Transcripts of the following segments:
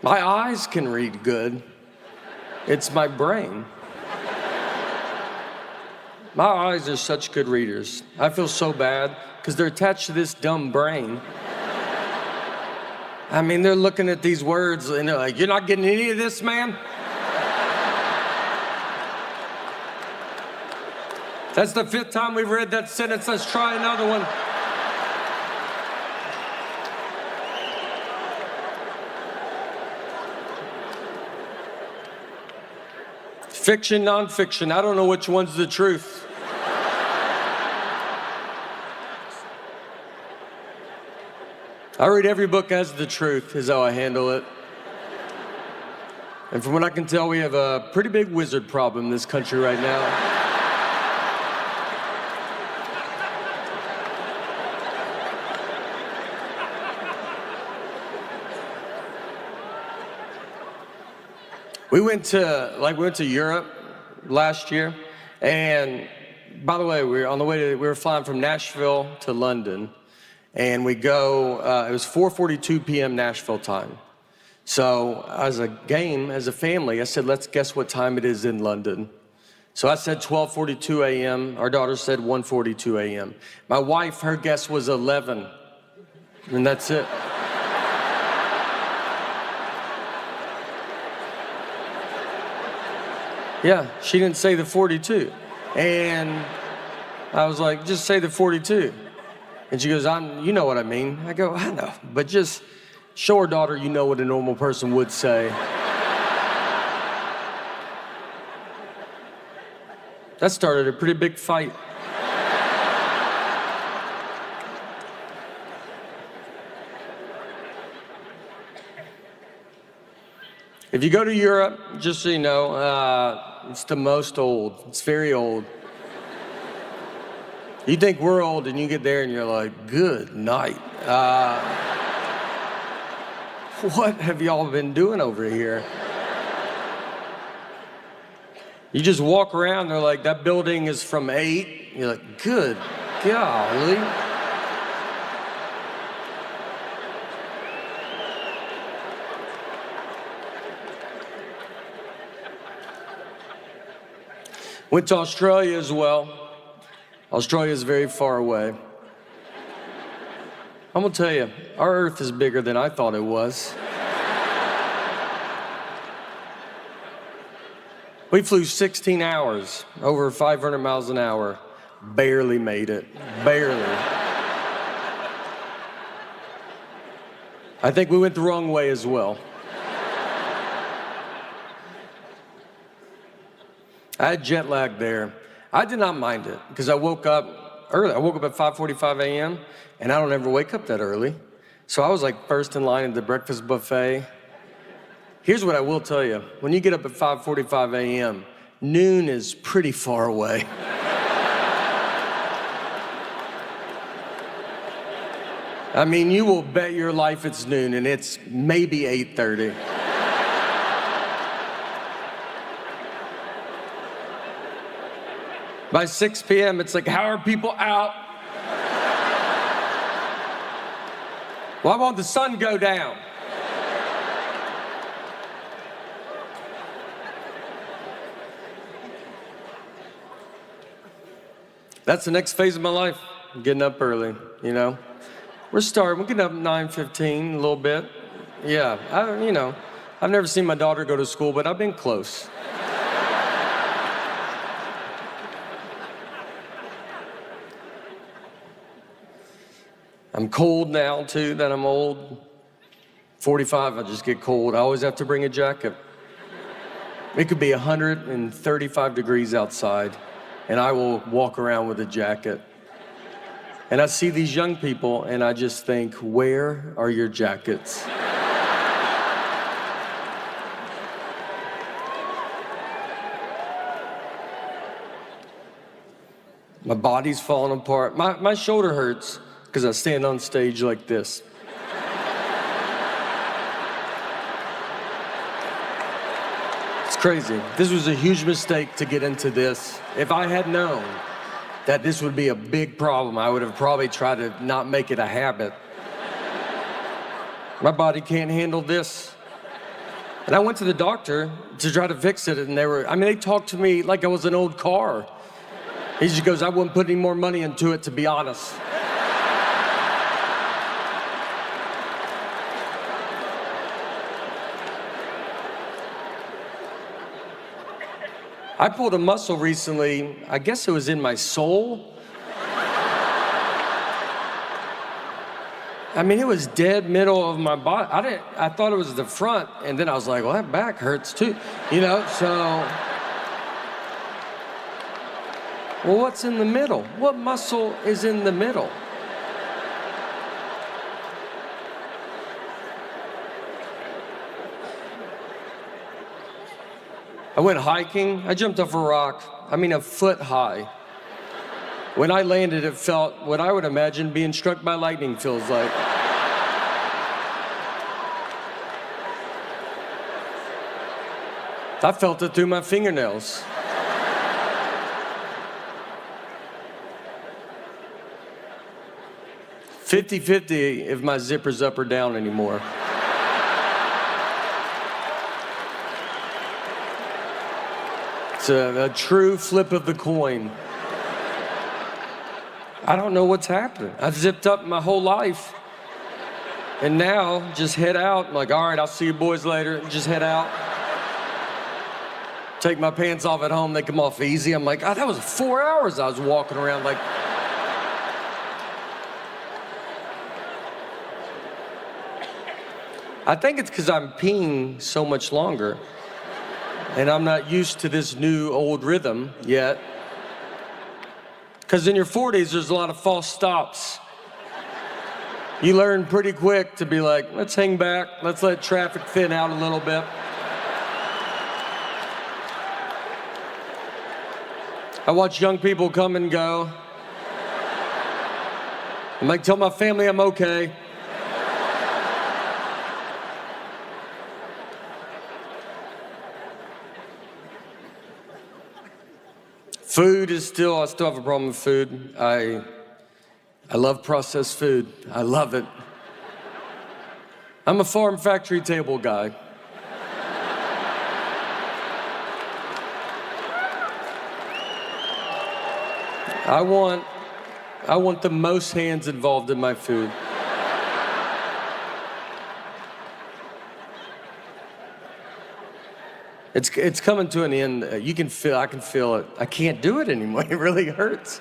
My eyes can read good. It's my brain. My eyes are such good readers. I feel so bad because they're attached to this dumb brain. I mean, they're looking at these words and they're like, "You're not getting any of this, man?" That's the 5th time we've read that sentence. Let's try another one. Fiction, nonfiction, I don't know which one's the truth. I read every book as the truth, is how I handle it. And from what I can tell, we have a pretty big wizard problem in this country right now. We went to Europe last year, and by the way, we were flying from Nashville to London, and it was 4:42 p.m. Nashville time. So as a family, I said, let's guess what time it is in London. So I said 12:42 a.m. Our daughter said 1:42 a.m. My wife, her guess was 11, and that's it. Yeah, she didn't say the 42. And I was like, just say the 42. And she goes, you know what I mean. I go, I know, but just show her daughter you know what a normal person would say. That started a pretty big fight. If you go to Europe, just so you know, it's the most old. It's very old. You think we're old and you get there and you're like, good night. What have y'all been doing over here? You just walk around, they're like, that building is from 8. You're like, good golly. Went to Australia as well. Australia is very far away. I'm gonna tell you, our Earth is bigger than I thought it was. We flew 16 hours, over 500 miles an hour. Barely made it, barely. I think we went the wrong way as well. I had jet lag there. I did not mind it because I woke up early. I woke up at 5:45 a.m. and I don't ever wake up that early. So I was like first in line at the breakfast buffet. Here's what I will tell you. When you get up at 5:45 a.m., noon is pretty far away. I mean, you will bet your life it's noon and it's maybe 8:30. By 6 p.m., it's like, how are people out? Why won't the sun go down? That's the next phase of my life, getting up early, you know? We're getting up at 9:15, a little bit. Yeah, I've never seen my daughter go to school, but I've been close. I'm cold now, too, that I'm old. 45, I just get cold. I always have to bring a jacket. It could be 135 degrees outside, and I will walk around with a jacket. And I see these young people, and I just think, where are your jackets? My body's falling apart. My shoulder hurts because I stand on stage like this. It's crazy. This was a huge mistake to get into this. If I had known that this would be a big problem, I would have probably tried to not make it a habit. My body can't handle this. And I went to the doctor to try to fix it, and they talked to me like I was an old car. He just goes, I wouldn't put any more money into it, to be honest. I pulled a muscle recently, I guess it was in my soul. I mean, it was dead middle of my body. I thought it was the front, and then I was like, well, that back hurts too, so. Well, what's in the middle? What muscle is in the middle? I went hiking. I jumped off a rock, a foot high. When I landed, it felt what I would imagine being struck by lightning feels like. I felt it through my fingernails. $50-50 if my zipper's up or down anymore. It's a true flip of the coin. I don't know what's happening. I've zipped up my whole life. And now, just head out. I'm like, all right, I'll see you boys later. Just head out. Take my pants off at home, they come off easy. I'm like, that was 4 hours I was walking around like. I think it's because I'm peeing so much longer. And I'm not used to this new old rhythm yet. Because in your 40s, there's a lot of false stops. You learn pretty quick to be like, let's hang back, let's let traffic thin out a little bit. I watch young people come and go. I'm like, tell my family I'm okay. Food is I still have a problem with food. I love processed food. I love it. I'm a farm factory table guy. I want the most hands involved in my food. It's coming to an end. I can feel it. I can't do it anymore. It really hurts.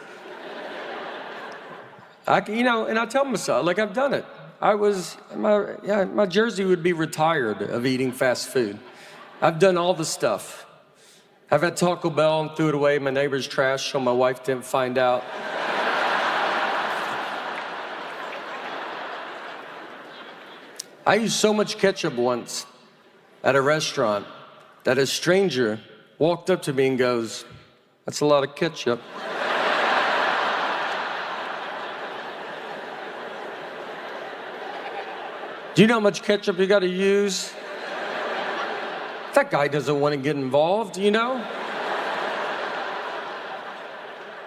And I tell myself, like, I've done it. My jersey would be retired of eating fast food. I've done all the stuff. I've had Taco Bell and threw it away in my neighbor's trash so my wife didn't find out. I used so much ketchup once at a restaurant that a stranger walked up to me and goes, that's a lot of ketchup. Do you know how much ketchup you gotta use? That guy doesn't want to get involved,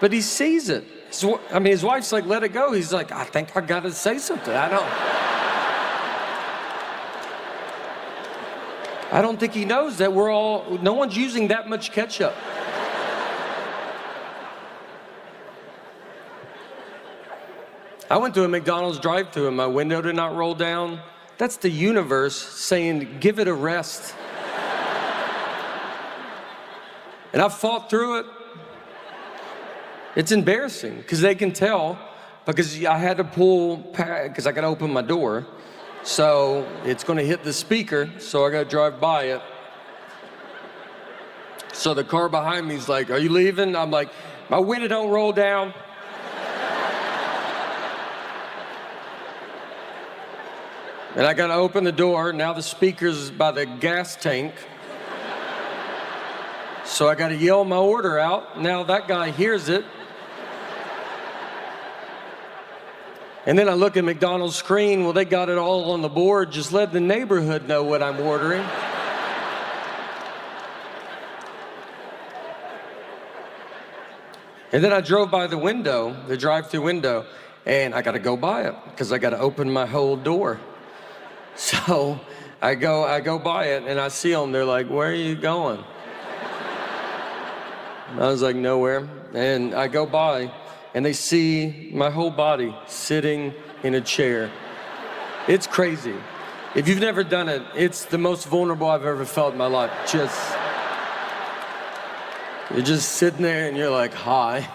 But he sees it. His wife's like, let it go. He's like, I think I gotta say something. I don't think he knows that no one's using that much ketchup. I went to a McDonald's drive-thru and my window did not roll down. That's the universe saying, give it a rest. And I fought through it. It's embarrassing because they can tell because I had to because I got to open my door. So it's going to hit the speaker, so I got to drive by it. So the car behind me is like, are you leaving? I'm like, my window don't roll down. And I got to open the door. Now the speaker's by the gas tank. So I got to yell my order out. Now that guy hears it. And then I look at McDonald's screen, well, they got it all on the board. Just let the neighborhood know what I'm ordering. And then I drove by the window, the drive-thru window, and I got to go by it because I got to open my whole door. So I go by it and I see them. They're like, "Where are you going?" I was like, "Nowhere." And I go by and they see my whole body sitting in a chair. It's crazy. If you've never done it, it's the most vulnerable I've ever felt in my life. You're just sitting there and you're like, "Hi."